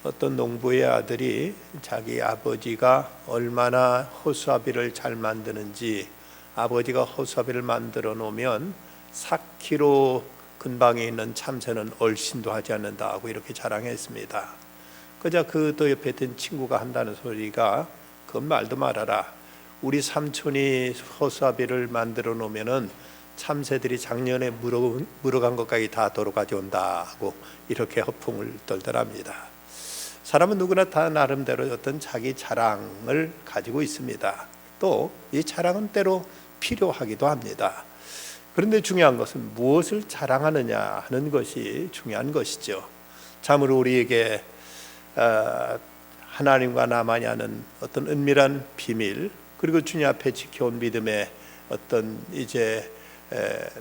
어떤 농부의 아들이 자기 아버지가 얼마나 허수아비를 잘 만드는지, 아버지가 허수아비를 만들어 놓으면 4km 근방에 있는 참새는 얼씬도 하지 않는다고 이렇게 자랑했습니다. 그저 그 또 옆에 있던 친구가 한다는 소리가, 그건 말도 말아라, 우리 삼촌이 허수아비를 만들어 놓으면은 참새들이 작년에 물어간 것까지 다 도로 가져온다고 이렇게 허풍을 떨더랍니다. 사람은 누구나 다 나름대로 어떤 자기 자랑을 가지고 있습니다. 또 이 자랑은 때로 필요하기도 합니다. 그런데 중요한 것은 무엇을 자랑하느냐 하는 것이 중요한 것이죠. 참으로 우리에게 하나님과 나만이 아는 어떤 은밀한 비밀, 그리고 주님 앞에 지켜온 믿음의 어떤 이제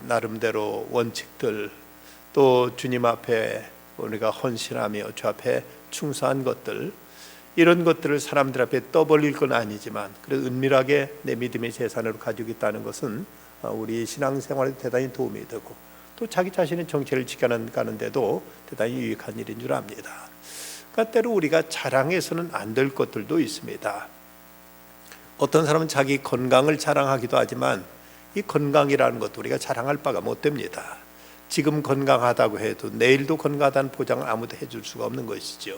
나름대로 원칙들, 또 주님 앞에 우리가 헌신하며 주 앞에 충성한 것들, 이런 것들을 사람들 앞에 떠벌릴 건 아니지만 그래도 은밀하게 내 믿음의 재산으로 가지고 있다는 것은 우리 신앙생활에 대단히 도움이 되고, 또 자기 자신의 정체를 지켜가는데도 대단히 유익한 일인 줄 압니다. 그러니까 때로 우리가 자랑해서는 안 될 것들도 있습니다. 어떤 사람은 자기 건강을 자랑하기도 하지만 이 건강이라는 것도 우리가 자랑할 바가 못 됩니다. 지금 건강하다고 해도 내일도 건강하다는 보장을 아무도 해줄 수가 없는 것이죠.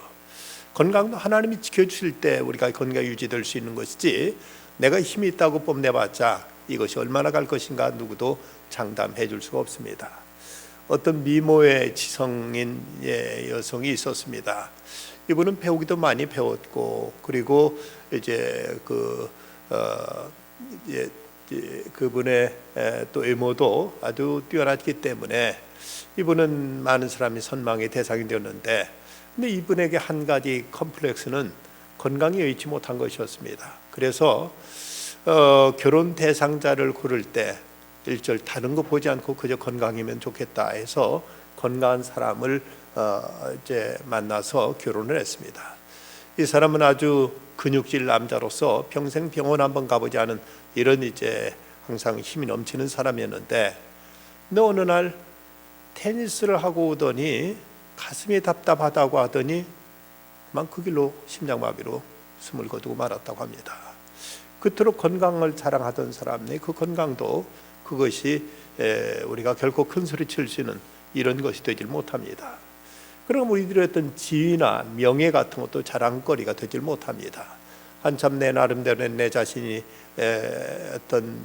건강도 하나님이 지켜주실 때 우리가 건강이 유지될 수 있는 것이지, 내가 힘이 있다고 뽐내봤자 이것이 얼마나 갈 것인가 누구도 장담해 줄 수가 없습니다. 어떤 미모의 지성인 여성이 있었습니다. 이분은 배우기도 많이 배웠고, 그리고 이제 그분의 또 외모도 아주 뛰어났기 때문에 이분은 많은 사람이 선망의 대상이 되었는데, 근데 이분에게 한 가지 컴플렉스는 건강이 여의치 못한 것이었습니다. 그래서 결혼 대상자를 고를 때 일절 다른 거 보지 않고 그저 건강이면 좋겠다 해서 건강한 사람을 이제 만나서 결혼을 했습니다. 이 사람은 아주 근육질 남자로서 평생 병원 한번 가보지 않은 이런 이제 항상 힘이 넘치는 사람이었는데, 근데 어느 날 테니스를 하고 오더니 가슴이 답답하다고 하더니 막 그 길로 심장마비로 숨을 거두고 말았다고 합니다. 그토록 건강을 자랑하던 사람의 그 건강도 그것이 우리가 결코 큰 소리 칠 수 있는 이런 것이 되질 못합니다. 그럼 우리들의 어떤 지위나 명예 같은 것도 자랑거리가 되질 못합니다. 한참 내 나름대로 내 자신이 어떤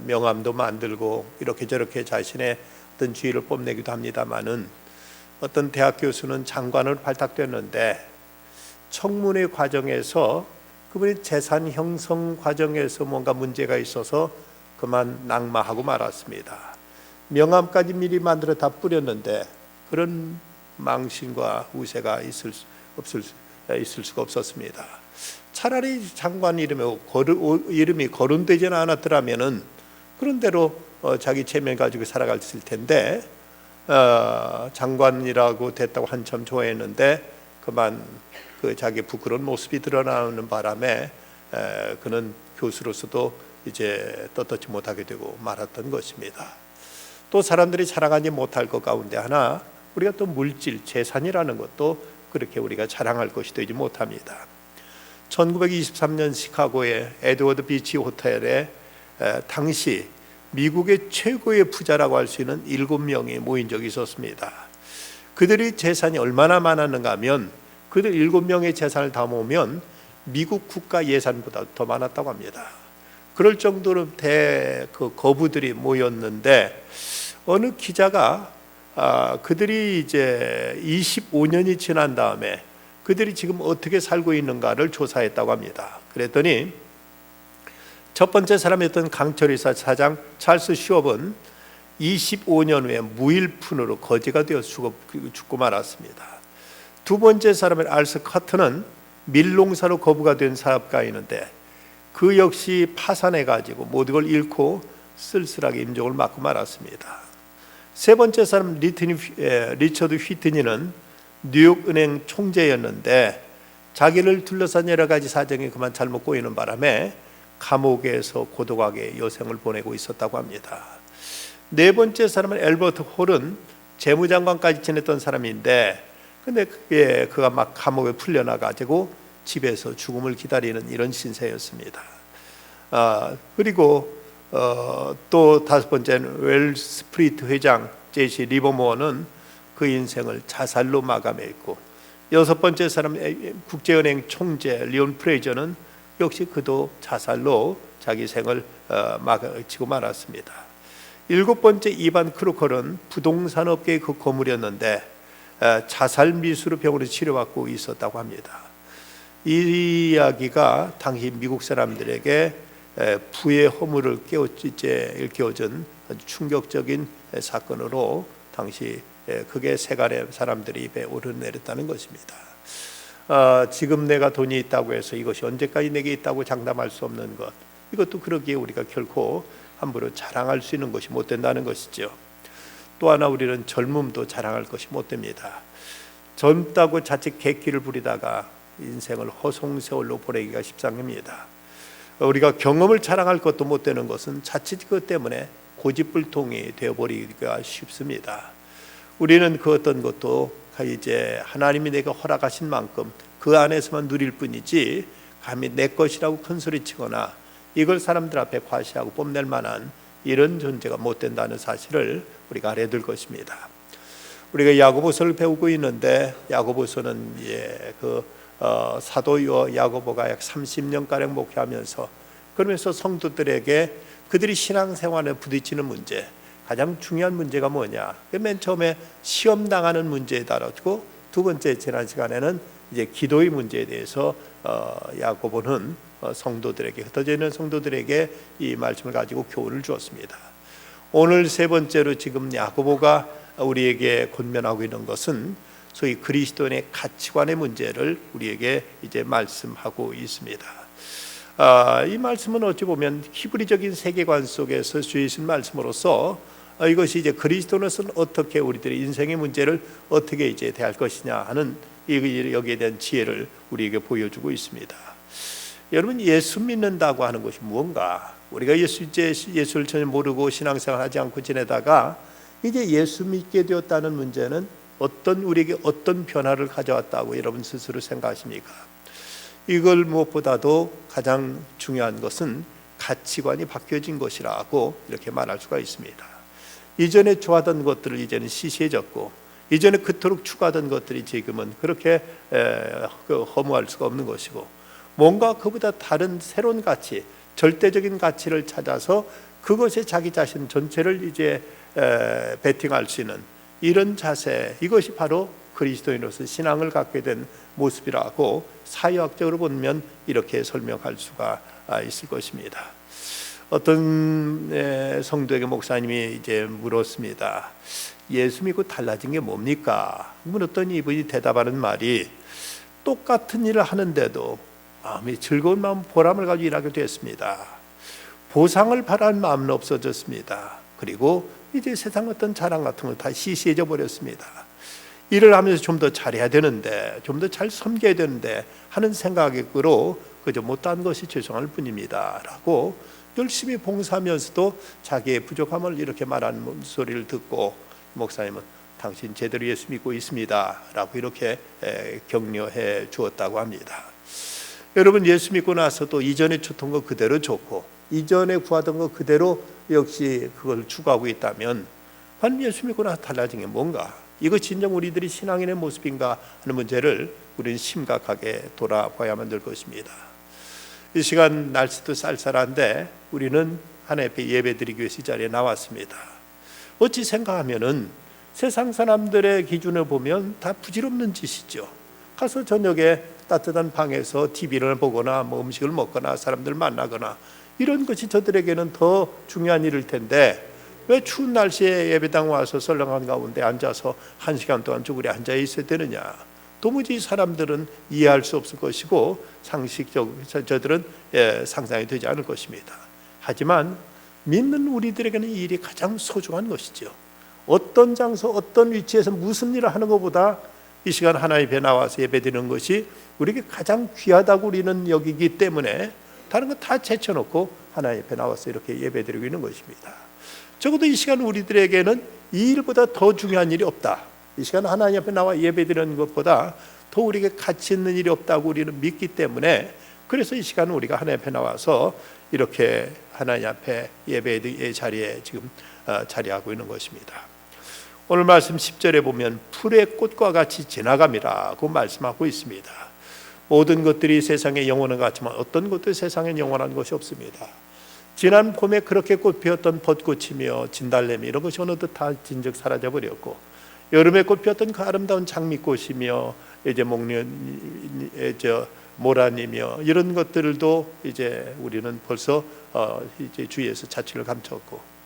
명함도 만들고 이렇게 저렇게 자신의 어떤 지위를 뽐내기도 합니다마는, 어떤 대학 교수는 장관으로 발탁됐는데 청문회 과정에서 그분이 재산 형성 과정에서 뭔가 문제가 있어서 그만 낙마하고 말았습니다. 명함까지 미리 만들어 다 뿌렸는데 그런 망신과 우세가 있을 수가 없었습니다. 차라리 장관 이름이 거론되지는 않았더라면은 그런 대로 자기 체면 가지고 살아갔을 텐데, 장관이라고 됐다고 한참 좋아했는데 그만 그 자기 부끄러운 모습이 드러나는 바람에 그는 교수로서도 이제 떳떳지 못하게 되고 말았던 것입니다. 또 사람들이 자랑하지 못할 것 가운데 하나, 우리가 또 물질, 재산이라는 것도 그렇게 우리가 자랑할 것이 되지 못합니다. 1923년 시카고의 에드워드 비치 호텔에 당시 미국의 최고의 부자라고 할 수 있는 7명이 모인 적이 있었습니다. 그들의 재산이 얼마나 많았는가 하면 그들 7명의 재산을 다 모으면 미국 국가 예산보다 더 많았다고 합니다. 그럴 정도로 그 거부들이 모였는데, 어느 기자가 그들이 이제 25년이 지난 다음에 그들이 지금 어떻게 살고 있는가를 조사했다고 합니다. 그랬더니 첫 번째 사람이었던 강철의사 사장 찰스 시업은 25년 후에 무일푼으로 거지가 되어 죽고 말았습니다. 두 번째 사람인 알스 커트는 밀농사로 거부가 된 사업가이는데 그 역시 파산해가지고 모든 걸 잃고 쓸쓸하게 임종을 맞고 말았습니다. 세 번째 사람 리처드 휘트니는 뉴욕은행 총재였는데 자기를 둘러싼 여러 가지 사정이 그만 잘못 꼬이는 바람에 감옥에서 고독하게 여생을 보내고 있었다고 합니다. 네 번째 사람은 엘버트 홀은 재무장관까지 지냈던 사람인데 근데 그가 막 감옥에 풀려나가지고 집에서 죽음을 기다리는 이런 신세였습니다. 그리고 또 다섯 번째는 웰스프리트 회장 제시 리버모어는 그 인생을 자살로 마감했고, 여섯 번째 사람 국제은행 총재 리온 프레이저는 역시 그도 자살로 자기 생을 마치고 말았습니다. 일곱 번째 이반 크루커는 부동산 업계의 그 고물이었는데 자살 미수로 병원에서 치료받고 있었다고 합니다. 이 이야기가 당시 미국 사람들에게 부의 허물을 일깨워준 아주 충격적인 사건으로 당시 크게 세간의 사람들이 입에 오르내렸다는 것입니다. 지금 내가 돈이 있다고 해서 이것이 언제까지 내게 있다고 장담할 수 없는 것, 이것도 그러기에 우리가 결코 함부로 자랑할 수 있는 것이 못 된다는 것이죠. 또 하나, 우리는 젊음도 자랑할 것이 못 됩니다. 젊다고 자칫 객기를 부리다가 인생을 허송세월로 보내기가 십상입니다. 우리가 경험을 자랑할 것도 못 되는 것은 자칫 그것 때문에 고집불통이 되어버리기가 쉽습니다. 우리는 그 어떤 것도 이제 하나님이 내가 허락하신 만큼 그 안에서만 누릴 뿐이지, 감히 내 것이라고 큰소리치거나 이걸 사람들 앞에 과시하고 뽐낼 만한 이런 존재가 못 된다는 사실을 우리가 알아야 될 것입니다. 우리가 야고보서를 배우고 있는데, 야고보서는 사도 야고보가 약 30년가량 목회하면서, 그러면서 성도들에게 그들이 신앙생활에 부딪히는 문제, 가장 중요한 문제가 뭐냐, 맨 처음에 시험 당하는 문제에 다뤘고, 두 번째 지난 시간에는 이제 기도의 문제에 대해서 야고보는 성도들에게, 흩어져 있는 성도들에게 이 말씀을 가지고 교훈을 주었습니다. 오늘 세 번째로 지금 야고보가 우리에게 권면하고 있는 것은 소위 그리스도인의 가치관의 문제를 우리에게 이제 말씀하고 있습니다. 이 말씀은 어찌 보면 히브리적인 세계관 속에서 주신 말씀으로서 이것이 이제 그리스도인으로서는 어떻게 우리들의 인생의 문제를 어떻게 이제 대할 것이냐 하는 여기에 대한 지혜를 우리에게 보여주고 있습니다. 여러분, 예수 믿는다고 하는 것이 무언가? 우리가 예수를 전혀 모르고 신앙생활하지 않고 지내다가 이제 예수 믿게 되었다는 문제는 우리에게 어떤 변화를 가져왔다고 여러분 스스로 생각하십니까? 이걸 무엇보다도 가장 중요한 것은 가치관이 바뀌어진 것이라고 이렇게 말할 수가 있습니다. 이전에 좋아하던 것들을 이제는 시시해졌고, 이전에 그토록 추구하던 것들이 지금은 그렇게 허무할 수가 없는 것이고, 뭔가 그보다 다른 새로운 가치, 절대적인 가치를 찾아서 그것에 자기 자신 전체를 이제 베팅할 수 있는 이런 자세, 이것이 바로 그리스도인으로서 신앙을 갖게 된 모습이라고 사회학적으로 보면 이렇게 설명할 수가 있을 것입니다. 어떤 성도에게 목사님이 이제 물었습니다. 예수 믿고 달라진 게 뭡니까? 물었더니 이분이 대답하는 말이, 똑같은 일을 하는데도 마음이 즐거운 마음, 보람을 가지고 일하게 됐습니다. 보상을 바라는 마음은 없어졌습니다. 그리고 이제 세상 어떤 자랑 같은 거 다 시시해져 버렸습니다. 일을 하면서 좀 더 잘해야 되는데, 좀 더 잘 섬겨야 되는데 하는 생각으로 그저 못한 것이 죄송할 뿐입니다 라고 열심히 봉사하면서도 자기의 부족함을 이렇게 말하는 소리를 듣고, 목사님은 당신 제대로 예수 믿고 있습니다 라고 이렇게 격려해 주었다고 합니다. 여러분, 예수 믿고 나서도 이전에 줬던 거 그대로 줬고, 이전에 구하던 거 그대로 역시 그걸 추구하고 있다면, 과연 예수 믿고 나서 달라진 게 뭔가? 이거 진정 우리들이 신앙인의 모습인가 하는 문제를 우리는 심각하게 돌아봐야만 될 것입니다. 이 시간 날씨도 쌀쌀한데 우리는 하나님 앞에 예배드리기 위해서 이 자리에 나왔습니다. 어찌 생각하면은 세상 사람들의 기준을 보면 다 부질없는 짓이죠. 가서 저녁에 따뜻한 방에서 TV를 보거나 뭐 음식을 먹거나 사람들 만나거나 이런 것이 저들에게는 더 중요한 일일 텐데, 왜 추운 날씨에 예배당 와서 썰렁한 가운데 앉아서 1시간 동안 쭈그려 앉아 있어야 되느냐? 도무지 사람들은 이해할 수 없을 것이고 저들은 상상이 되지 않을 것입니다. 하지만 믿는 우리들에게는 이 일이 가장 소중한 것이죠. 어떤 장소, 어떤 위치에서 무슨 일을 하는 것보다 이 시간 하나님 앞에 나와서 예배드리는 것이 우리에게 가장 귀하다고 우리는 여기기 때문에 다른 거 다 제쳐놓고 하나님 앞에 나와서 이렇게 예배드리고 있는 것입니다. 적어도 이 시간 우리들에게는 이 일보다 더 중요한 일이 없다. 이 시간 하나님 앞에 나와 예배드리는 것보다 더 우리에게 가치 있는 일이 없다고 우리는 믿기 때문에, 그래서 이 시간 우리가 하나님 앞에 나와서 이렇게 하나님 앞에 예배의 자리에 지금 자리하고 있는 것입니다. 오늘 말씀 10절에 보면 풀의 꽃과 같이 지나감이라고 말씀하고 있습니다. 모든 것들이 세상에 영원한 것 같지만 어떤 것도 세상에 영원한 것이 없습니다. 지난 봄에 그렇게 꽃 피었던 벚꽃이며 진달래미 이런 것이 어느덧 다 진즉 사라져 버렸고, 여름에 꽃 피었던 그 아름다운 장미꽃이며 이제 모란이며 이런 것들도 이제 우리는 벌써 이제 주위에서 자취를 감췄고,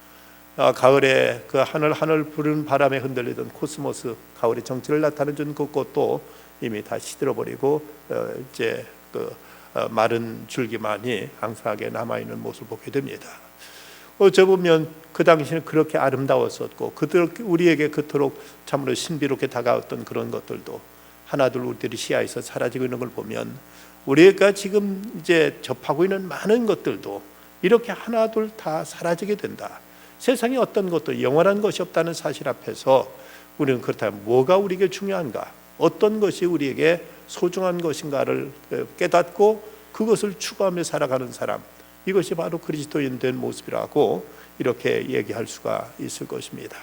가을에 그 하늘 부른 바람에 흔들리던 코스모스, 가을의 정취를 나타내 준 그 꽃도 이미 다 시들어버리고 이제 마른 줄기만이 항상하게 남아있는 모습을 보게 됩니다. 어쩌보면 그 당시는 그렇게 아름다웠었고 우리에게 그토록 참으로 신비롭게 다가왔던 그런 것들도 하나둘 우리들이 시야에서 사라지고 있는 걸 보면, 우리가 지금 이제 접하고 있는 많은 것들도 이렇게 하나둘 다 사라지게 된다. 세상에 어떤 것도 영원한 것이 없다는 사실 앞에서 우리는 그렇다면 뭐가 우리에게 중요한가, 어떤 것이 우리에게 소중한 것인가를 깨닫고 그것을 추구하며 살아가는 사람, 이것이 바로 그리스도인 된 모습이라고 이렇게 얘기할 수가 있을 것입니다.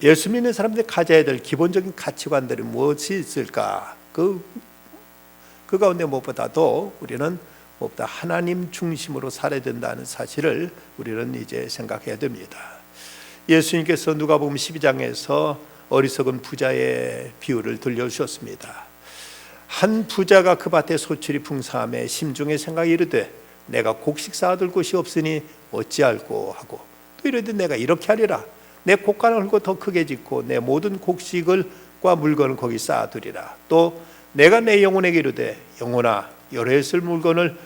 예수 믿는 사람들이 가져야 될 기본적인 가치관들이 무엇이 있을까? 그 가운데 무엇보다도 우리는 무엇보다 하나님 중심으로 살아야 된다는 사실을 우리는 이제 생각해야 됩니다. 예수님께서 누가복음 12장에서 어리석은 부자의 비유를 들려주셨습니다. 한 부자가 그 밭에 소출이 풍성함에 심중에 생각이 이르되 내가 곡식 쌓아둘 곳이 없으니 어찌할꼬 하고, 또 이르되 내가 이렇게 하리라. 내 곡간을 헐고 더 크게 짓고 내 모든 곡식과 물건을 거기 쌓아두리라. 또 내가 내 영혼에게 이르되 영혼아 여러 해 쓸 물건을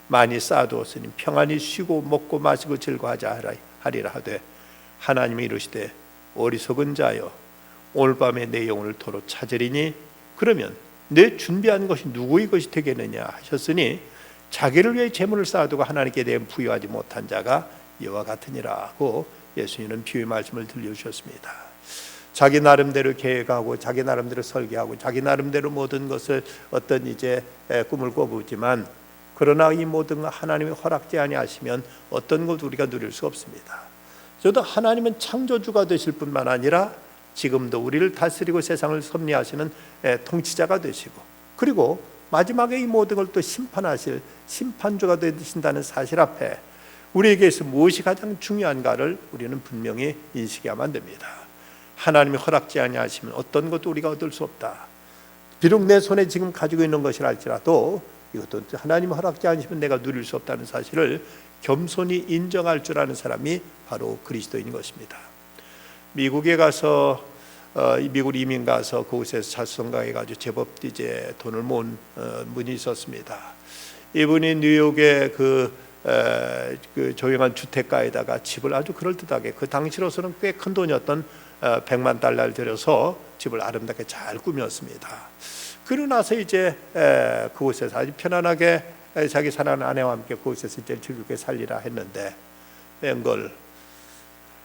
많이 쌓아두었으니 평안히 쉬고 먹고 마시고 즐거워하자 하리라 하되, 하나님이 이르시되 어리석은 자여 오늘 밤에 내 영혼을 도로 찾으리니 그러면 내 준비한 것이 누구의 것이 되겠느냐 하셨으니, 자기를 위해 재물을 쌓아두고 하나님께 대해 부여하지 못한 자가 이와 같으니라고 예수님은 비유의 말씀을 들려주셨습니다. 자기 나름대로 계획하고 자기 나름대로 설계하고 자기 나름대로 모든 것을 어떤 이제 꿈을 꿔보지만, 그러나 이 모든 것 하나님이 허락지 아니하시면 어떤 것 우리가 누릴 수 없습니다. 저도 하나님은 창조주가 되실 뿐만 아니라 지금도 우리를 다스리고 세상을 섭리하시는 통치자가 되시고, 그리고 마지막에 이 모든 걸 또 심판하실 심판주가 되신다는 사실 앞에 우리에게서 무엇이 가장 중요한가를 우리는 분명히 인식해야만 됩니다. 하나님이 허락지 아니하시면 어떤 것도 우리가 얻을 수 없다. 비록 내 손에 지금 가지고 있는 것이라 할지라도 이것도 하나님이 허락지 않으시면 내가 누릴 수 없다는 사실을 겸손히 인정할 줄 아는 사람이 바로 그리스도인 것입니다. 미국에 가서 미국 이민 가서 그곳에서 자수성가해 가지고 제법 이제 돈을 모은 분이 있었습니다. 이분이 뉴욕의 그 조용한 주택가에다가 집을 아주 그럴듯하게, 그 당시로서는 꽤 큰 돈이었던 $100만 달러를 들여서 집을 아름답게 잘 꾸몄습니다. 그러고 나서 이제 그곳에서 아주 편안하게 자기 사랑하는 아내와 함께 그곳에서 이제 즐겁게 살리라 했는데, 웬걸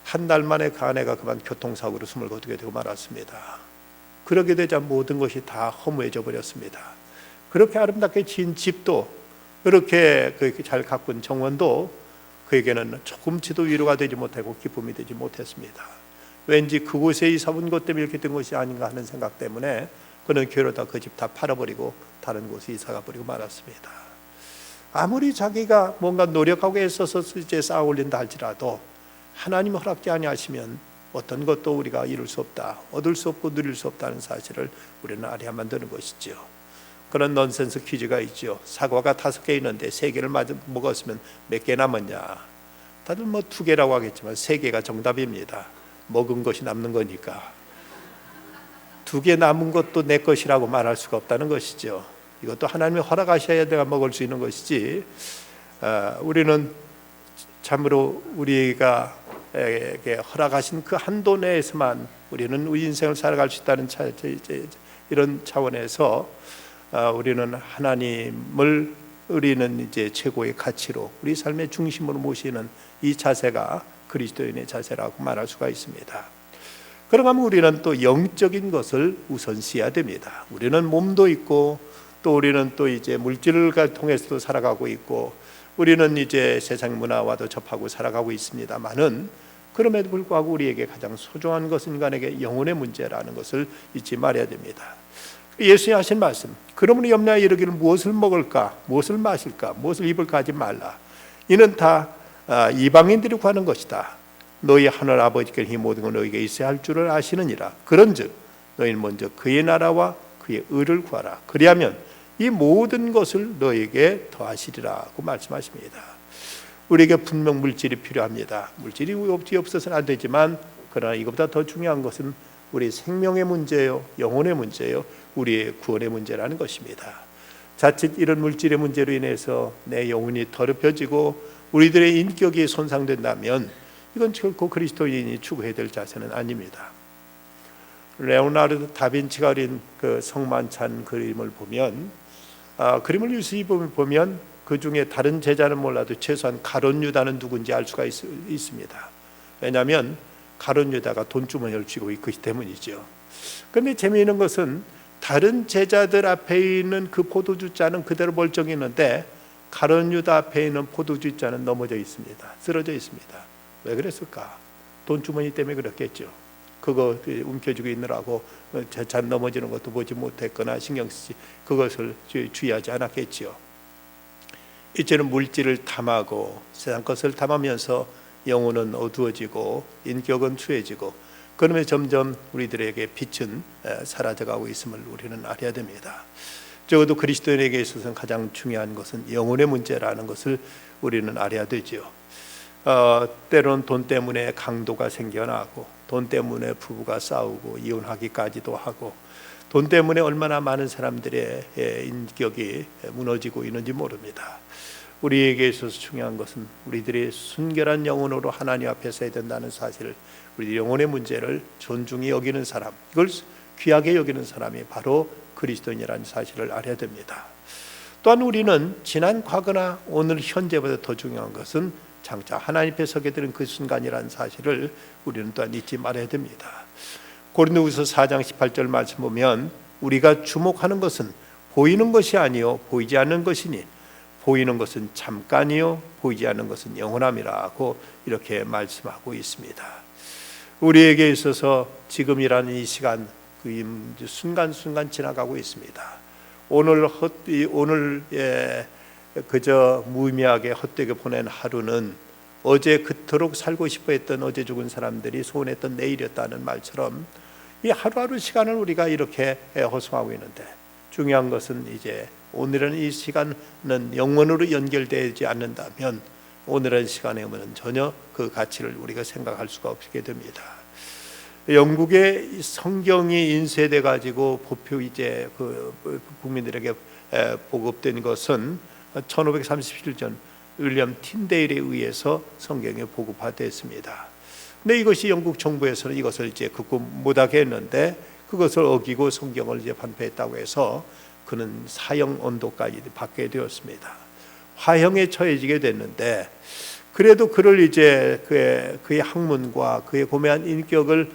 한 달 만에 그 아내가 그만 교통사고로 숨을 거두게 되고 말았습니다. 그러게 되자 모든 것이 다 허무해져 버렸습니다. 그렇게 아름답게 지은 집도, 그렇게 잘 가꾼 정원도 그에게는 조금치도 위로가 되지 못하고 기쁨이 되지 못했습니다. 왠지 그곳에 이사 온 것 때문에 이렇게 된 것이 아닌가 하는 생각 때문에 그는 괴로다 그 집 다 팔아버리고 다른 곳에 이사가 버리고 말았습니다. 아무리 자기가 뭔가 노력하고 애써서 이제 쌓아 올린다 할지라도 하나님 허락지 아니하시면 어떤 것도 우리가 이룰 수 없다, 얻을 수 없고 누릴 수 없다는 사실을 우리는 알아야만 되는 것이죠. 그런 넌센스 퀴즈가 있죠. 사과가 5개 있는데 3개를 먹었으면 몇 개 남았냐? 다들 뭐 2개라고 하겠지만 3개가 정답입니다. 먹은 것이 남는 거니까. 2개 남은 것도 내 것이라고 말할 수가 없다는 것이죠. 이것도 하나님이 허락하셔야 내가 먹을 수 있는 것이지, 우리는 참으로 우리가 허락하신 그 한도 내에서만 우리는 우리 인생을 살아갈 수 있다는 이런 차원에서 우리는 하나님을 우리는 이제 최고의 가치로 우리 삶의 중심으로 모시는 이 자세가 그리스도인의 자세라고 말할 수가 있습니다. 그러면 우리는 또 영적인 것을 우선시해야 됩니다. 우리는 몸도 있고 또 우리는 또 이제 물질을 통해서도 살아가고 있고 우리는 이제 세상 문화와도 접하고 살아가고 있습니다만은 그럼에도 불구하고 우리에게 가장 소중한 것은 인간에게 영혼의 문제라는 것을 잊지 말아야 됩니다. 예수님 하신 말씀, 그러므로 염려하여 이르기를 무엇을 먹을까, 무엇을 마실까, 무엇을 입을까 하지 말라. 이는 다 이방인들이 구하는 것이다. 너희 하늘 아버지께서 이 모든 것 너희에게 있어야 할 줄을 아시느니라. 그런즉 너희는 먼저 그의 나라와 그의 의를 구하라. 그리하면 이 모든 것을 너희에게 더하시리라고 말씀하십니다. 우리에게 분명 물질이 필요합니다. 물질이 없어서는 안 되지만 그러나 이것보다 더 중요한 것은 우리 생명의 문제요, 영혼의 문제요, 우리의 구원의 문제라는 것입니다. 자칫 이런 물질의 문제로 인해서 내 영혼이 더럽혀지고 우리들의 인격이 손상된다면 이건 결코 그리스도인이 추구해야 될 자세는 아닙니다. 레오나르도 다빈치가 그린 그 성만찬 그림을 보면 그림을 유심히 보면 그 중에 다른 제자는 몰라도 최소한 가룟 유다는 누군지 알 수가 있습니다. 왜냐하면 가룟 유다가 돈주머니를 쥐고 있기 때문이죠. 그런데 재미있는 것은 다른 제자들 앞에 있는 그 포도주 잔은 그대로 멀쩡히 있는데 가룟 유다 앞에 있는 포도주 잔은 넘어져 있습니다. 쓰러져 있습니다. 왜 그랬을까? 돈주머니 때문에 그렇겠죠. 그거 움켜쥐고 있느라고 잔 넘어지는 것도 보지 못했거나 신경 쓰지 그것을 주의하지 않았겠지요. 이제는 물질을 탐하고 세상 것을 탐하면서 영혼은 어두워지고 인격은 추해지고 그러면 점점 우리들에게 빛은 사라져가고 있음을 우리는 알아야 됩니다. 적어도 그리스도인에게 있어서는 가장 중요한 것은 영혼의 문제라는 것을 우리는 알아야 되죠. 때로는 돈 때문에 강도가 생겨나고 돈 때문에 부부가 싸우고 이혼하기까지도 하고 돈 때문에 얼마나 많은 사람들의 인격이 무너지고 있는지 모릅니다. 우리에게 있어서 중요한 것은 우리들이 순결한 영혼으로 하나님 앞에 서야 된다는 사실을, 우리 영혼의 문제를 존중히 여기는 사람, 이걸 귀하게 여기는 사람이 바로 그리스도인이라는 사실을 알아야 됩니다. 또한 우리는 지난 과거나 오늘 현재보다 더 중요한 것은 장차 하나님 앞에 서게 되는 그 순간이라는 사실을 우리는 또한 잊지 말아야 됩니다. 고린도후서 4장 18절 말씀 보면 우리가 주목하는 것은 보이는 것이 아니요 보이지 않는 것이니 보이는 것은 잠깐이요 보이지 않는 것은 영원함이라고 이렇게 말씀하고 있습니다. 우리에게 있어서 지금이라는 이 시간 그 순간순간 지나가고 있습니다. 오늘 그저 무의미하게 헛되게 보낸 하루는 어제 그토록 살고 싶어 했던 어제 죽은 사람들이 소원했던 내일이었다는 말처럼 이 하루하루 시간을 우리가 이렇게 허송하고 있는데 중요한 것은 이제 오늘은 이 시간은 영원으로 연결되지 않는다면 오늘의 시간에 오면 전혀 그 가치를 우리가 생각할 수가 없게 됩니다. 영국의 성경이 인쇄돼 가지고 보표 이제 그 국민들에게 보급된 것은 1537년 윌리엄 틴데일에 의해서 성경에 보급화됐습니다. 근데 이것이 영국 정부에서는 이것을 이제 극구 못하게 했는데 그것을 어기고 성경을 이제 반폐했다고 해서 그는 사형 언도까지 받게 되었습니다. 화형에 처해지게 됐는데 그래도 그를 이제 그의 학문과 그의 고매한 인격을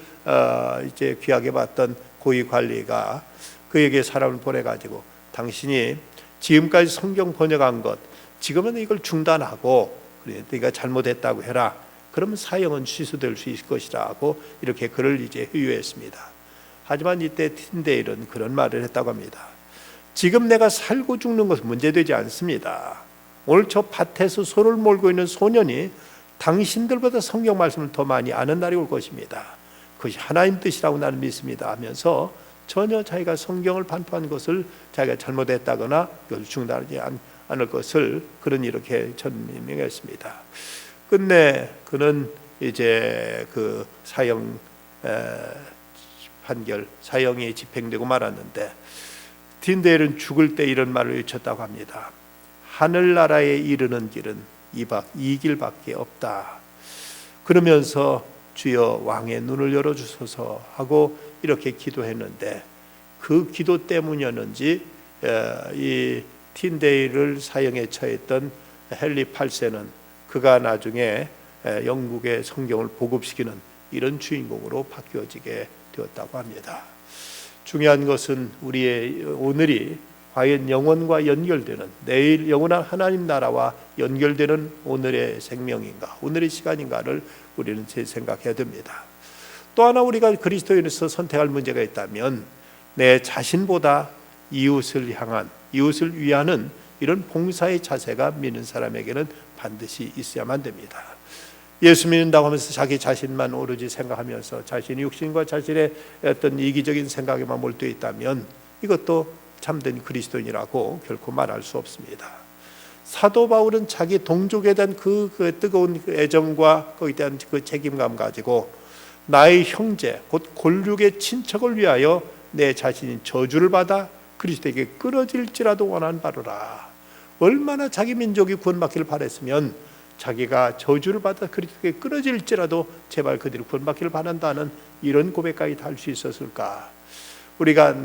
이제 귀하게 봤던 고위 관리가 그에게 사람을 보내가지고 당신이 지금까지 성경 번역한 것 지금은 이걸 중단하고 네가 잘못했다고 해라. 그러면 사형은 취소될 수 있을 것이라고 이렇게 그를 이제 회유했습니다. 하지만 이때 틴데일은 그런 말을 했다고 합니다. 지금 내가 살고 죽는 것은 문제되지 않습니다. 오늘 저 밭에서 소를 몰고 있는 소년이 당신들보다 성경 말씀을 더 많이 아는 날이 올 것입니다. 그것이 하나님 뜻이라고 나는 믿습니다 하면서 전혀 자기가 성경을 반포한 것을 자기가 잘못했다거나 그것을 중단하지 않을 것을 그런 이렇게 전명했습니다. 끝내 그는 이제 그 사형 판결 사형이 집행되고 말았는데 틴데일은 죽을 때 이런 말을 외쳤다고 합니다. 하늘나라에 이르는 길은 이 길밖에 없다. 그러면서 주여 왕의 눈을 열어주소서 하고 이렇게 기도했는데 그 기도 때문이었는지 이 틴데일을 사형에 처했던 헨리 8세는 그가 나중에 영국의 성경을 보급시키는 이런 주인공으로 바뀌어지게 되었다고 합니다. 중요한 것은 우리의 오늘이 과연 영원과 연결되는, 내일 영원한 하나님 나라와 연결되는 오늘의 생명인가, 오늘의 시간인가를 우리는 생각해야 됩니다. 또 하나 우리가 그리스도인으로서 선택할 문제가 있다면 내 자신보다 이웃을 향한, 이웃을 위하는 이런 봉사의 자세가 믿는 사람에게는 반드시 있어야만 됩니다. 예수 믿는다고 하면서 자기 자신만 오로지 생각하면서 자신의 육신과 자신의 어떤 이기적인 생각에만 몰두해 있다면 이것도 참된 그리스도인이라고 결코 말할 수 없습니다. 사도 바울은 자기 동족에 대한 그 뜨거운 애정과 거기에 대한 그 책임감 가지고 나의 형제 곧 골육의 친척을 위하여 내 자신이 저주를 받아 그리스도에게 끊어질지라도 원한 바로라. 얼마나 자기 민족이 구원받기를 바랬으면 자기가 저주를 받아 그리스도에게 끊어질지라도 제발 그들이 구원받기를 바란다는 이런 고백까지 할 수 있었을까. 우리가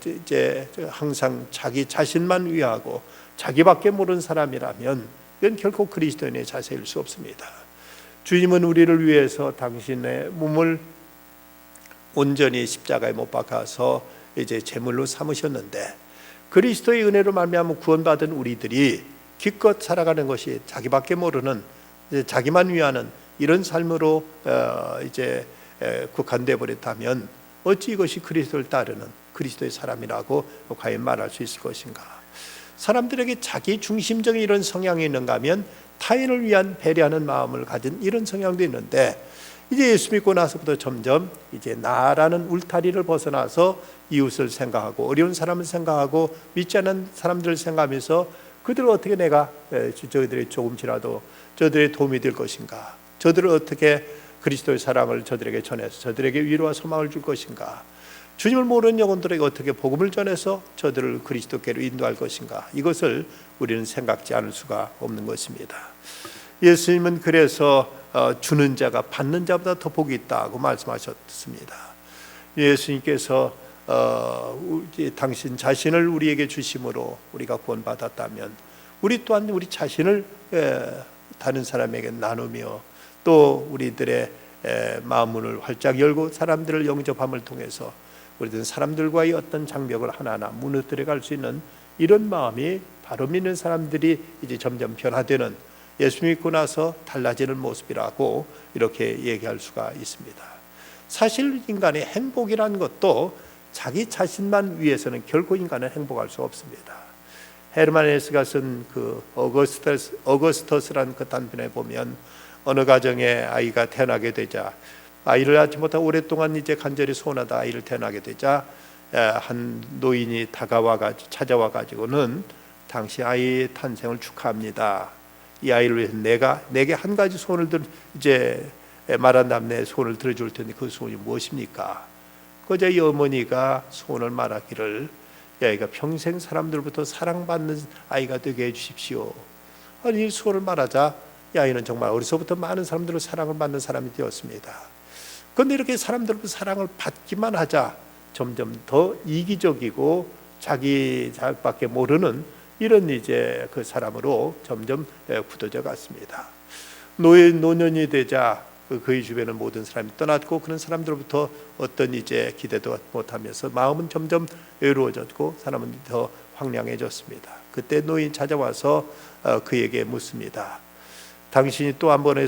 이제 항상 자기 자신만 위하고 자기밖에 모르는 사람이라면 이건 결코 그리스도인의 자세일 수 없습니다. 주님은 우리를 위해서 당신의 몸을 온전히 십자가에 못 박아서 이제 제물로 삼으셨는데 그리스도의 은혜로 말미암아 구원받은 우리들이 기껏 살아가는 것이 자기밖에 모르는, 자기만 위하는 이런 삶으로 이제 국한돼 버렸다면 어찌 이것이 그리스도를 따르는 그리스도의 사람이라고 과연 말할 수 있을 것인가. 사람들에게 자기 중심적인 이런 성향이 있는가 하면 타인을 위한 배려하는 마음을 가진 이런 성향도 있는데 이제 예수 믿고 나서부터 점점 이제 나라는 울타리를 벗어나서 이웃을 생각하고 어려운 사람을 생각하고 믿지 않는 사람들을 생각하면서 그들을 어떻게 내가 저들이 조금씩이라도 저들의 도움이 될 것인가, 저들을 어떻게 그리스도의 사랑을 저들에게 전해서 저들에게 위로와 소망을 줄 것인가, 주님을 모르는 영혼들에게 어떻게 복음을 전해서 저들을 그리스도께로 인도할 것인가, 이것을 우리는 생각지 않을 수가 없는 것입니다. 예수님은 그래서 주는 자가 받는 자보다 더 복이 있다고 말씀하셨습니다. 예수님께서 당신 자신을 우리에게 주심으로 우리가 구원받았다면 우리 또한 우리 자신을 다른 사람에게 나누며 또 우리들의 마음문을 활짝 열고 사람들을 영접함을 통해서 우리들은 사람들과의 어떤 장벽을 하나하나 무너뜨려 갈 수 있는 이런 마음이 바로 믿는 사람들이 이제 점점 변화되는, 예수 믿고 나서 달라지는 모습이라고 이렇게 얘기할 수가 있습니다. 사실 인간의 행복이라는 것도 자기 자신만 위해서는 결코 인간은 행복할 수 없습니다. 헤르만 헤세가 쓴 그 어거스터스라는 그 단편에 보면 어느 가정에 아이가 태어나게 되자 아이를 낳지 못하고 오랫동안 이제 간절히 소원하다 아이를 태어나게 되자 한 노인이 찾아와 가지고는 당시 아이의 탄생을 축하합니다. 이 아이를 위해서 내게 한 가지 소원을 이제 말한다면 내 소원을 들어줄 텐데 그 소원이 무엇입니까? 그저 이 어머니가 소원을 말하기를 이 아이가 평생 사람들부터 사랑받는 아이가 되게 해주십시오. 아니 이 소원을 말하자 이 아이는 정말 어려서부터 많은 사람들로 사랑을 받는 사람이 되었습니다. 그런데 이렇게 사람들로부터 사랑을 받기만 하자 점점 더 이기적이고 자기밖에 모르는 이런 이제 그 사람으로 점점 굳어져 갔습니다. 노년이 되자 그의 주변의 모든 사람이 떠났고 그런 사람들로부터 어떤 이제 기대도 못하면서 마음은 점점 외로워졌고 사람은 더 황량해졌습니다. 그때 노인이 찾아와서 그에게 묻습니다. 당신이 또 한 번의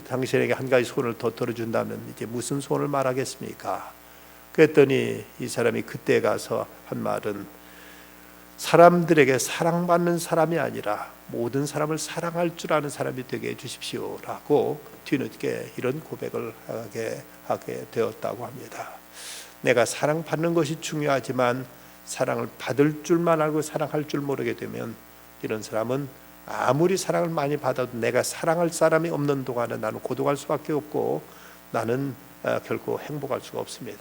당신에게 한 가지 소원을 더 들어준다면 이제 무슨 소원을 말하겠습니까? 그랬더니 이 사람이 그때 가서 한 말은 사람들에게 사랑받는 사람이 아니라 모든 사람을 사랑할 줄 아는 사람이 되게 해주십시오라고 뒤늦게 이런 고백을 하게 되었다고 합니다. 내가 사랑받는 것이 중요하지만 사랑을 받을 줄만 알고 사랑할 줄 모르게 되면 이런 사람은 아무리 사랑을 많이 받아도 내가 사랑할 사람이 없는 동안은 나는 고독할 수밖에 없고 나는 결코 행복할 수가 없습니다.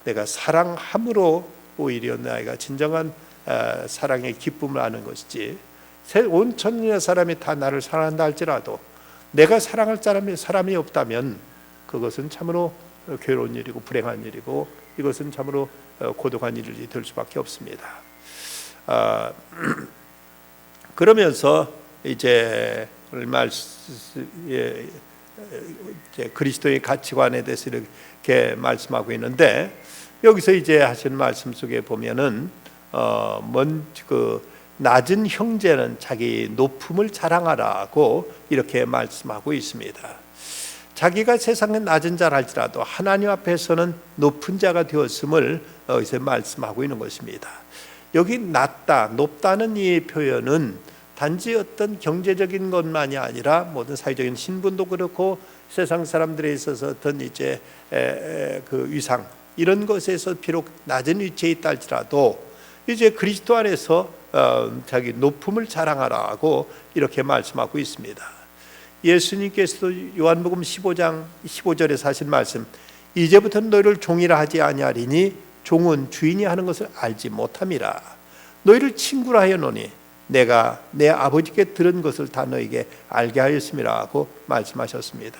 내가 사랑함으로 오히려 내가 진정한 사랑의 기쁨을 아는 것이지 온 천년의 사람이 다 나를 사랑한다 할지라도 내가 사랑할 사람이 없다면 그것은 참으로 괴로운 일이고 불행한 일이고 이것은 참으로 고독한 일이 될 수밖에 없습니다. 그러면서 이제 이제 그리스도의 가치관에 대해서 이렇게 말씀하고 있는데, 여기서 이제 하신 말씀 속에 보면은 낮은 형제는 자기 높음을 자랑하라고 이렇게 말씀하고 있습니다. 자기가 세상에 낮은 자랄지라도 하나님 앞에서는 높은 자가 되었음을 여기서 말씀하고 있는 것입니다. 여기 낮다, 높다는 이 표현은 단지 어떤 경제적인 것만이 아니라 모든 사회적인 신분도 그렇고 세상 사람들에 있어서 어떤 이제 그 위상 이런 것에서 비록 낮은 위치에 있다 할지라도 이제 그리스도 안에서 자기 높음을 자랑하라고 이렇게 말씀하고 있습니다. 예수님께서도 요한복음 15장 15절에서 하신 말씀, 이제부터는 너희를 종이라 하지 아니하리니 종은 주인이 하는 것을 알지 못함이라. 너희를 친구라 하였노니 내가 내 아버지께 들은 것을 다 너희에게 알게 하였음이라고 말씀하셨습니다.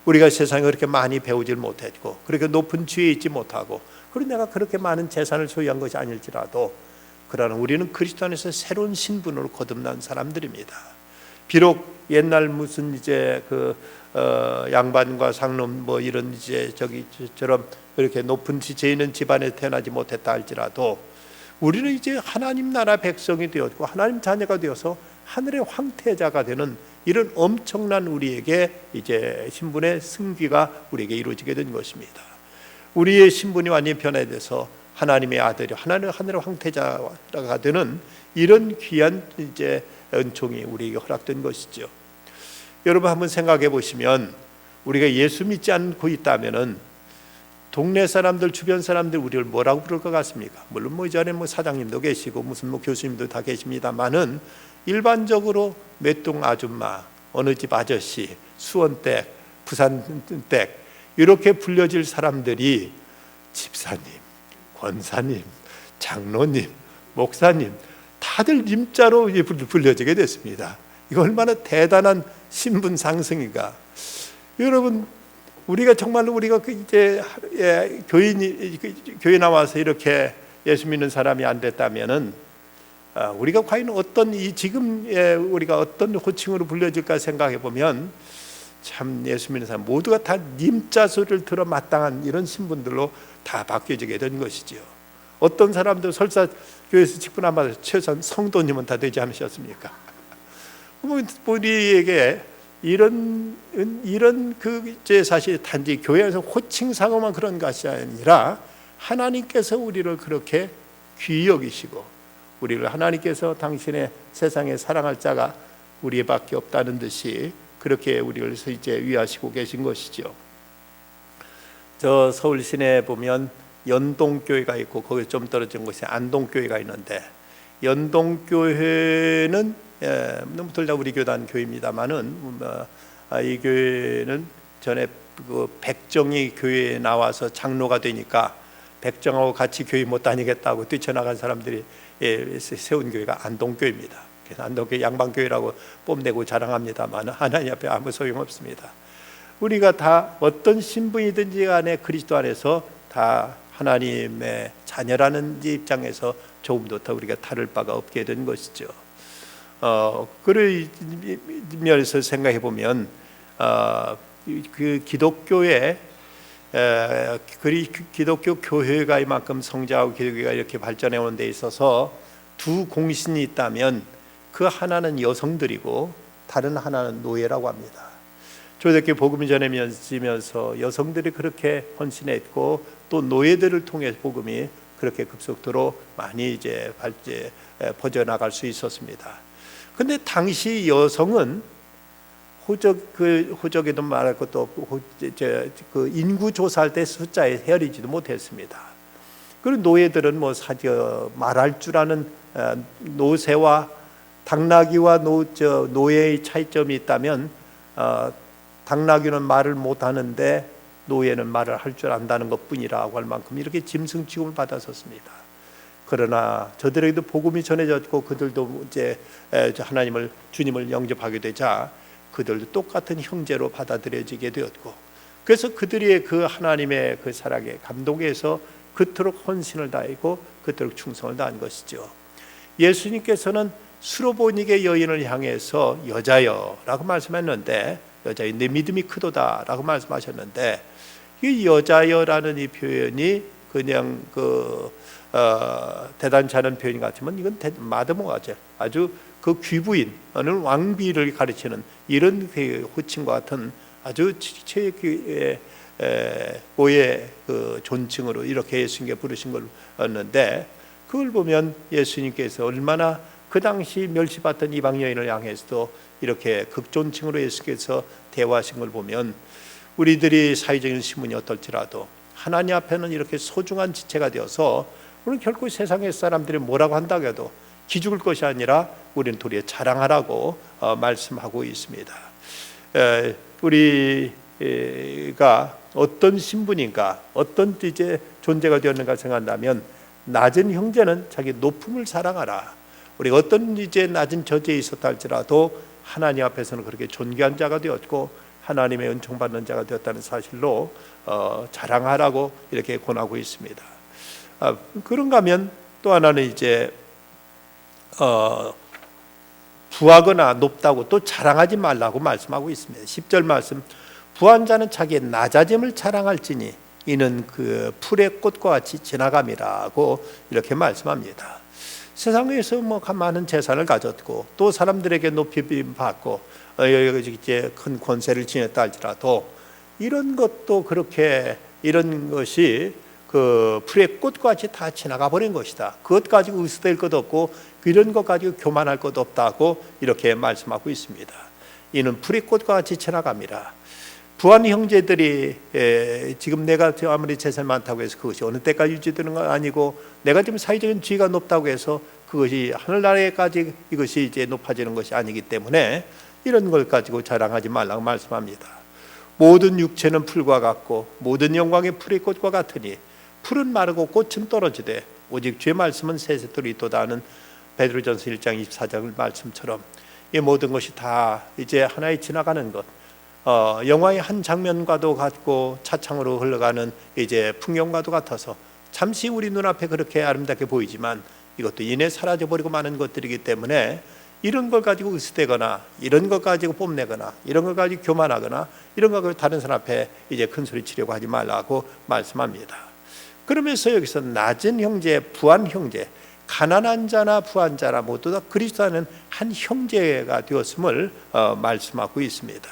우리가 세상에 그렇게 많이 배우질 못했고 그렇게 높은 지위에 있지 못하고 그리고 내가 그렇게 많은 재산을 소유한 것이 아닐지라도 그러나 우리는 그리스도 안에서 새로운 신분으로 거듭난 사람들입니다. 비록 옛날 무슨 이제 양반과 상놈 뭐 이런 이제 저기처럼 그렇게 높은 지위에 있는 집안에 태어나지 못했다 할지라도 우리는 이제 하나님 나라 백성이 되었고 하나님 자녀가 되어서 하늘의 황태자가 되는 이런 엄청난 우리에게 이제 신분의 승귀가 우리에게 이루어지게 된 것입니다. 우리의 신분이 완전히 변화돼서 하나님의 아들이 하나님의 하늘의 황태자가 되는 이런 귀한 이제 은총이 우리에게 허락된 것이죠. 여러분 한번 생각해 보시면 우리가 예수 믿지 않고 있다면은 동네 사람들 주변 사람들 우리를 뭐라고 부를 것 같습니까? 물론 뭐 이 자리에 뭐 사장님도 계시고 무슨 뭐 교수님도 다 계십니다만은 일반적으로 몇동 아줌마, 어느 집 아저씨, 수원댁, 부산댁 이렇게 불려질 사람들이 집사님, 권사님, 장로님, 목사님 다들 님자로 불려지게 됐습니다. 이거 얼마나 대단한 신분 상승인가. 여러분 우리가 정말로 우리가 이제 교회 나와서 이렇게 예수 믿는 사람이 안 됐다면은 우리가 과연 어떤 지금 우리가 어떤 호칭으로 불려질까 생각해 보면 참 예수 믿는 사람 모두가 다 님자 소리를 들어 마땅한 이런 신분들로 다 바뀌어지게 된 것이지요. 어떤 사람들 설사 교회에서 직분 안 받아서 최소한 성도님은 다 되지 않으셨습니까? 우리에게 이런 그 이제 사실 단지 교회에서 호칭상어만 그런 것이 아니라 하나님께서 우리를 그렇게 귀히 여기시고 우리를 하나님께서 당신의 세상에 사랑할 자가 우리밖에 없다는 듯이 그렇게 우리를 이제 위하시고 계신 것이죠. 저 서울 시내에 보면 연동교회가 있고 거기 좀 떨어진 곳에 안동교회가 있는데 연동교회는 너무 둘 다 우리 교단 교회입니다만은 이 교회는 전에 그 백정이 교회에 나와서 장로가 되니까 백정하고 같이 교회 못 다니겠다고 뛰쳐나간 사람들이 세운 교회가 안동교회입니다. 그래서 안동교회 양방교회라고 뽐내고 자랑합니다만 하나님 앞에 아무 소용없습니다. 우리가 다 어떤 신분이든지 간에 그리스도 안에서 다 하나님의 자녀라는 입장에서 조금도 더 우리가 다를 바가 없게 된 것이죠. 그를 면에서 생각해 보면 그 기독교의 기독교 교회가 이만큼 성장하고 기독교가 이렇게 발전해 오는 데 있어서 두 공신이 있다면 그 하나는 여성들이고 다른 하나는 노예라고 합니다. 초대교회 복음이 전해지면서 여성들이 그렇게 헌신했고 또 노예들을 통해 복음이 그렇게 급속도로 많이 이제 퍼져나갈 수 있었습니다. 근데 당시 여성은 호적에도 말할 것도 없고 그 인구 조사할 때 숫자에 헤아리지도 못했습니다. 그리고 노예들은 뭐 말할 줄 아는 노새와 당나귀와 노예의 차이점이 있다면 당나귀는 말을 못하는데 노예는 말을 할 줄 안다는 것뿐이라고 할 만큼 이렇게 짐승 취급을 받았었습니다. 그러나 저들에게도 복음이 전해졌고 그들도 이제 하나님을 주님을 영접하게 되자 그들도 똑같은 형제로 받아들여지게 되었고 그래서 그들이 그 하나님의 그 사랑에 감동해서 그토록 헌신을 다하고 그토록 충성을 다한 것이죠. 예수님께서는 수로보니게 여인을 향해서 여자여라고 말씀했는데 여자여 내 믿음이 크도다라고 말씀하셨는데, 이 여자여라는 이 표현이 그냥 대단치 않은 표현 같지만 이건 마드모아젤, 아주 그 귀부인, 왕비를 가르치는 이런 호칭과 같은 아주 최고의 그 존칭으로 이렇게 예수님께 부르신 걸였는데, 그걸 보면 예수님께서 얼마나 그 당시 멸시받던 이방 여인을 향해서도 이렇게 극존칭으로 예수께서 대화하신 걸 보면, 우리들이 사회적인 신분이 어떨지라도 하나님 앞에는 이렇게 소중한 지체가 되어서 우리는 결코 세상의 사람들이 뭐라고 한다고 해도 기죽을 것이 아니라 우리는 도리어 자랑하라고 말씀하고 있습니다. 우리가 어떤 신분인가, 어떤 이제 존재가 되었는가 생각한다면, 낮은 형제는 자기 높음을 사랑하라. 우리가 어떤 이제 낮은 처지에 있었다 할지라도 하나님 앞에서는 그렇게 존귀한 자가 되었고 하나님의 은총 받는 자가 되었다는 사실로 자랑하라고 이렇게 권하고 있습니다. 그런가 하면 또 하나는 이제 부하거나 높다고 또 자랑하지 말라고 말씀하고 있습니다. 10절 말씀, 부한 자는 자기의 낮아짐을 자랑할지니 이는 그 풀의 꽃과 같이 지나감이라고 이렇게 말씀합니다. 세상에서 많은 재산을 가졌고 또 사람들에게 높이 받고 이제 큰 권세를 지녔다 할지라도 이런 것도 그렇게, 이런 것이 그 풀의 꽃과 같이 다 지나가 버린 것이다. 그것 가지고 의수될 것 없고 이런 것 가지고 교만할 것 없다고 이렇게 말씀하고 있습니다. 이는 풀의 꽃과 같이 지나갑니다. 부한 형제들이 지금 내가 아무리 재산이 많다고 해서 그것이 어느 때까지 유지되는 건 아니고, 내가 지금 사회적인 지위가 높다고 해서 그것이 하늘나라에까지 이것이 이제 높아지는 것이 아니기 때문에 이런 걸 가지고 자랑하지 말라고 말씀합니다. 모든 육체는 풀과 같고 모든 영광의 풀의 꽃과 같으니 풀은 마르고 꽃은 떨어지되 오직 주의 말씀은 세세토록 있도다 하는 베드로전서 1장 24절 말씀처럼 이 모든 것이 다 이제 하나에 지나가는 것, 영화의 한 장면과도 같고 차창으로 흘러가는 이제 풍경과도 같아서 잠시 우리 눈앞에 그렇게 아름답게 보이지만 이것도 이내 사라져버리고 마는 것들이기 때문에 이런 걸 가지고 의스대거나 이런 것 가지고 뽐내거나 이런 것 가지고 교만하거나 이런 거 가지고 다른 사람 앞에 이제 큰 소리 치려고 하지 말라고 말씀합니다. 그러면서 여기서 낮은 형제, 부한 형제, 가난한 자나 부한 자나 모두 다 그리스도 안에는 한 형제가 되었음을 말씀하고 있습니다.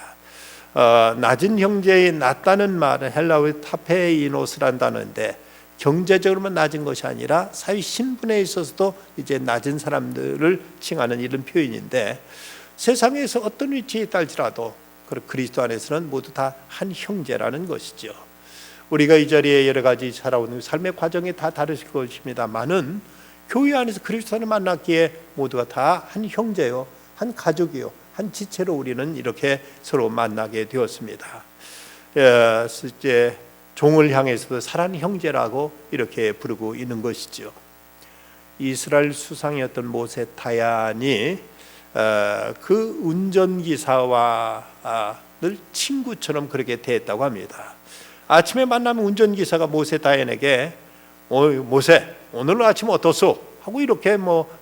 낮은 형제의 낮다는 말은 헬라어의 타페이노스란다는데 경제적으로만 낮은 것이 아니라 사회 신분에 있어서도 이제 낮은 사람들을 칭하는 이런 표현인데, 세상에서 어떤 위치에 있다 할지라도 그리스도 안에서는 모두 다 한 형제라는 것이죠. 우리가 이 자리에 여러 가지 살아오는 삶의 과정이 다 다르실 것입니다만은 교회 안에서 그리스도를 만났기에 모두가 다 한 형제요, 한 가족이요, 한 지체로 우리는 이렇게 서로 만나게 되었습니다. 이제 종을 향해서도 사랑하는 형제라고 이렇게 부르고 있는 것이죠. 이스라엘 수상이었던 모세 다얀이 그 운전기사와 늘 친구처럼 그렇게 대했다고 합니다. 아침에 만나면 운전기사가 모세 다얀에게 모세 오늘 아침 어떻소? 하고 이렇게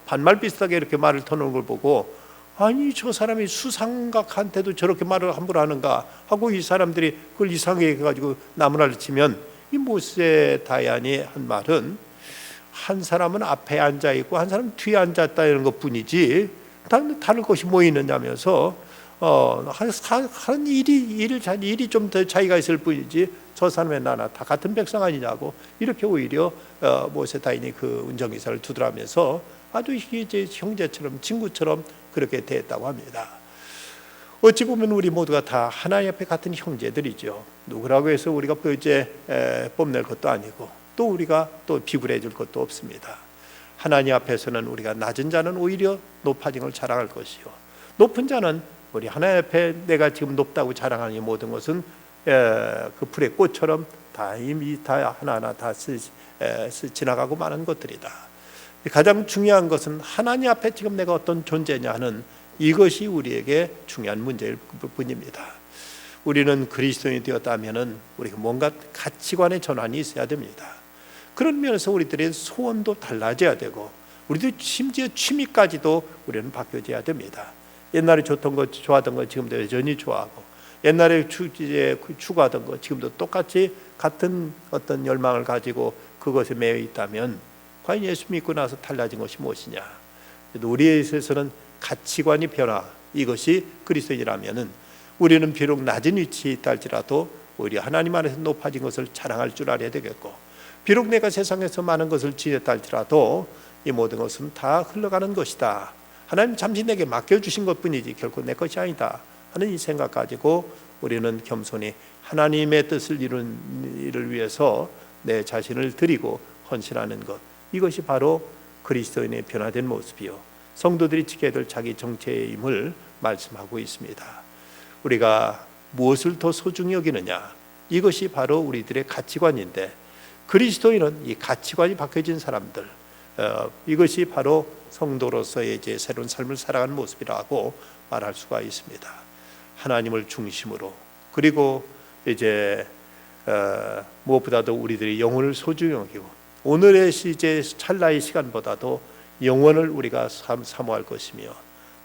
반말 비슷하게 이렇게 말을 터놓은 걸 보고, 아니 저 사람이 수상각한테도 저렇게 말을 함부로 하는가 하고 이 사람들이 그걸 이상하게 해가지고 나무랄 치면, 이 모세 다얀이 한 말은 한 사람은 앞에 앉아있고 한 사람은 뒤에 앉았다 이런 것뿐이지 다른 것이 뭐 있느냐면서 하는 일이 좀 더 차이가 있을 뿐이지 저 사람의 나나 다 같은 백성 아니냐고 이렇게 오히려 모세 다얀이 그 운전기사를 두드라면서 아주 이제 형제처럼 친구처럼 그렇게 대했다고 합니다. 어찌 보면 우리 모두가 다 하나님 앞에 같은 형제들이죠. 누구라고 해서 우리가 이제 뽐낼 것도 아니고 또 우리가 또 비굴해 줄 것도 없습니다. 하나님 앞에서는 우리가 낮은 자는 오히려 높아진 걸 자랑할 것이요, 높은 자는 우리 하나님 앞에 내가 지금 높다고 자랑하는 이 모든 것은 그 풀의 꽃처럼 다 이미 다 하나하나 다 지나가고 마는 것들이다. 가장 중요한 것은 하나님 앞에 지금 내가 어떤 존재냐 하는 이것이 우리에게 중요한 문제일 뿐입니다. 우리는 그리스도인이 되었다면은 우리가 뭔가 가치관의 전환이 있어야 됩니다. 그런 면에서 우리들의 소원도 달라져야 되고 우리도 심지어 취미까지도 우리는 바뀌어져야 됩니다. 옛날에 좋았던 것 지금도 여전히 좋아하고, 옛날에 추구하던 것 지금도 똑같이 같은 어떤 열망을 가지고 그것에 매여 있다면 과연 예수 믿고 나서 달라진 것이 무엇이냐? 우리에 있어서는 가치관이 변화, 이것이 그리스도인이라면은 우리는 비록 낮은 위치에 있다 할지라도 오히려 하나님 안에서 높아진 것을 자랑할 줄 알아야 되겠고, 비록 내가 세상에서 많은 것을 지녔다 할지라도 이 모든 것은 다 흘러가는 것이다, 하나님 잠시 내게 맡겨주신 것뿐이지 결코 내 것이 아니다 하는 이 생각 가지고 우리는 겸손히 하나님의 뜻을 이루는 일을 위해서 내 자신을 드리고 헌신하는 것, 이것이 바로 그리스도인의 변화된 모습이요 성도들이 지켜야 될 자기 정체임을 말씀하고 있습니다. 우리가 무엇을 더 소중히 여기느냐, 이것이 바로 우리들의 가치관인데, 그리스도인은 이 가치관이 바뀌어진 사람들, 이것이 바로 성도로서의 이제 새로운 삶을 살아가는 모습이라고 말할 수가 있습니다. 하나님을 중심으로, 그리고 이제 무엇보다도 우리들이 영혼을 소중히 여기고, 오늘의 이제 찰나의 시간보다도 영혼을 우리가 사모할 것이며,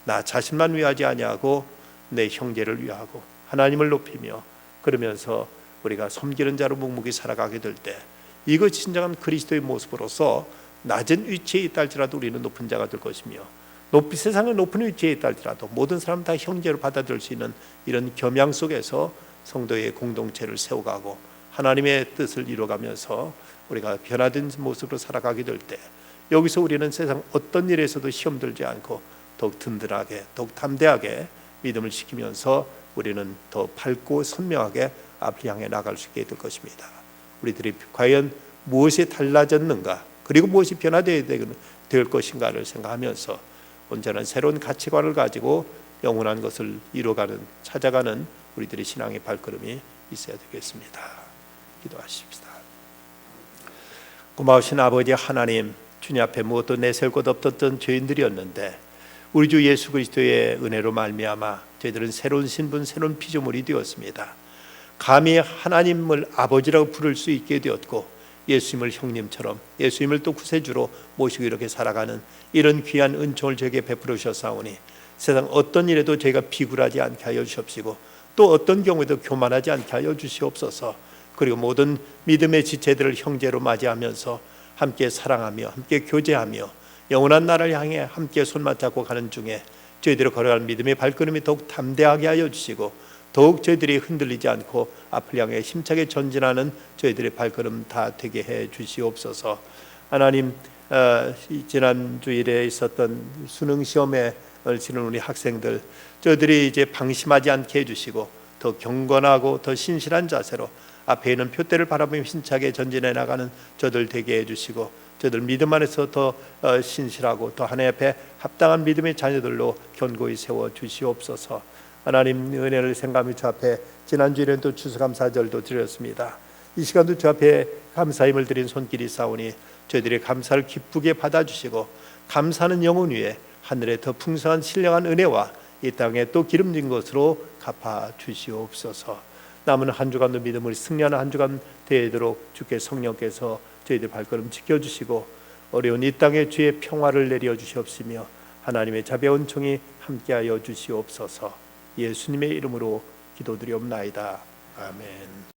나 자신만 위하지 아니하고 내 형제를 위하고 하나님을 높이며, 그러면서 우리가 섬기는 자로 묵묵히 살아가게 될 때, 이것이 진정한 그리스도의 모습으로서 낮은 위치에 있다 할지라도 우리는 높은 자가 될 것이며, 세상의 높은 위치에 있다 할지라도 모든 사람 다 형제로 받아들일 수 있는 이런 겸양 속에서 성도의 공동체를 세워가고 하나님의 뜻을 이루어가면서 우리가 변화된 모습으로 살아가게 될 때, 여기서 우리는 세상 어떤 일에서도 시험 들지 않고 더욱 든든하게, 더욱 담대하게 믿음을 지키면서 우리는 더 밝고 선명하게 앞을 향해 나갈 수 있게 될 것입니다. 우리들이 과연 무엇이 달라졌는가, 그리고 무엇이 변화되어야 될 것인가를 생각하면서 온전한 새로운 가치관을 가지고 영원한 것을 이루어가는, 찾아가는 우리들의 신앙의 발걸음이 있어야 되겠습니다. 기도하십시다. 고마우신 아버지 하나님, 주님 앞에 무엇도 내세울 것 없었던 죄인들이었는데 우리 주 예수 그리스도의 은혜로 말미암아 저희들은 새로운 신분, 새로운 피조물이 되었습니다. 감히 하나님을 아버지라고 부를 수 있게 되었고, 예수님을 형님처럼, 예수님을 또 구세주로 모시고 이렇게 살아가는 이런 귀한 은총을 저에게 베풀어 주셨사오니, 세상 어떤 일에도 저희가 비굴하지 않게 하여 주시옵시고, 또 어떤 경우에도 교만하지 않게 하여 주시옵소서. 그리고 모든 믿음의 지체들을 형제로 맞이하면서 함께 사랑하며 함께 교제하며 영원한 나라를 향해 함께 손맞잡고 가는 중에 저희들이 걸어갈 믿음의 발걸음이 더욱 담대하게 하여 주시고, 더욱 저희들이 흔들리지 않고 앞을 향해 힘차게 전진하는 저희들의 발걸음 다 되게 해 주시옵소서. 하나님, 지난 주일에 있었던 수능 시험에 치는 우리 학생들, 저희들이 이제 방심하지 않게 해주시고 더 경건하고 더 신실한 자세로 앞에 있는 표대를 바라보며 힘차게 전진해 나가는 저들 되게 해주시고, 저들 믿음 안에서 더 신실하고 더 하나님 앞에 합당한 믿음의 자녀들로 견고히 세워 주시옵소서. 하나님, 은혜를 생각하며 주 앞에 지난주에는 또 추수감사절도 드렸습니다. 이 시간도 주 앞에 감사힘을 드린 손길이 싸우니 저희들의 감사를 기쁘게 받아주시고, 감사하는 영혼 위에 하늘에 더 풍성한 신령한 은혜와 이 땅에 또 기름진 것으로 갚아 주시옵소서. 남은 한 주간도 믿음을 승리하는 한 주간 되도록 주께 성령께서 저희들 발걸음 지켜주시고, 어려운 이 땅에 주의 평화를 내려 주시옵시며 하나님의 자비와 은총이 함께하여 주시옵소서. 예수님의 이름으로 기도드리옵나이다. 아멘.